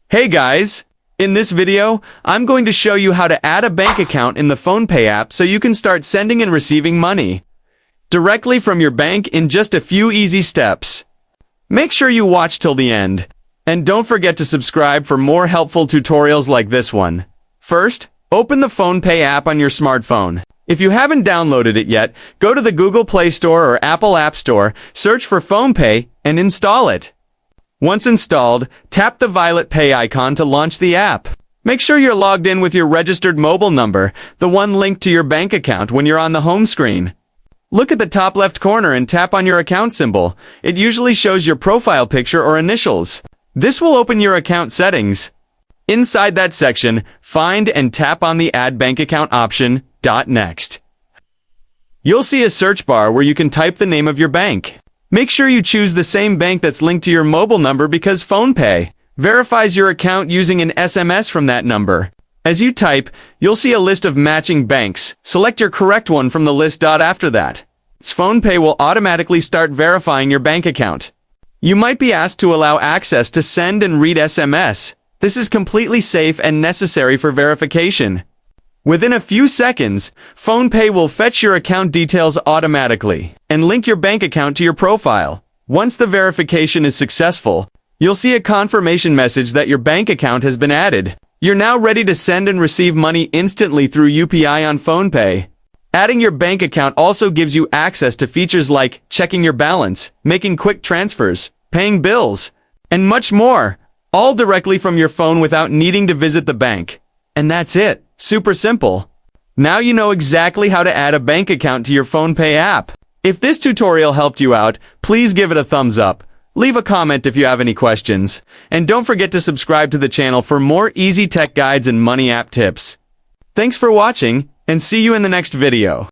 Hey guys! In this video, I'm going to show you how to add a bank account in the PhonePe app so you can start sending and receiving money directly from your bank in just a few easy steps. Make sure you watch till the end. And don't forget to subscribe for more helpful tutorials like this one. First, open the PhonePe app on your smartphone. If you haven't downloaded it yet, go to the Google Play Store or Apple App Store, search for PhonePe, and install it. Once installed, tap the violet Pay icon to launch the app. Make sure you're logged in with your registered mobile number, the one linked to your bank account when you're on the home screen. Look at the top left corner and tap on your account symbol. It usually shows your profile picture or initials. This will open your account settings. Inside that section, find and tap on the Add Bank Account option. Next. You'll see a search bar where you can type the name of your bank. Make sure you choose the same bank that's linked to your mobile number because PhonePe verifies your account using an SMS from that number. As you type, you'll see a list of matching banks. Select your correct one from the list. After that, PhonePe will automatically start verifying your bank account. You might be asked to allow access to send and read SMS. This is completely safe and necessary for verification. Within a few seconds, PhonePe will fetch your account details automatically and link your bank account to your profile. Once the verification is successful, you'll see a confirmation message that your bank account has been added. You're now ready to send and receive money instantly through UPI on PhonePe. Adding your bank account also gives you access to features like checking your balance, making quick transfers, paying bills, and much more, all directly from your phone without needing to visit the bank. And that's it. Super simple. Now you know exactly how to add a bank account to your PhonePe app. If this tutorial helped you out, please give it a thumbs up. Leave a comment if you have any questions. And don't forget to subscribe to the channel for more easy tech guides and money app tips. Thanks for watching, and see you in the next video.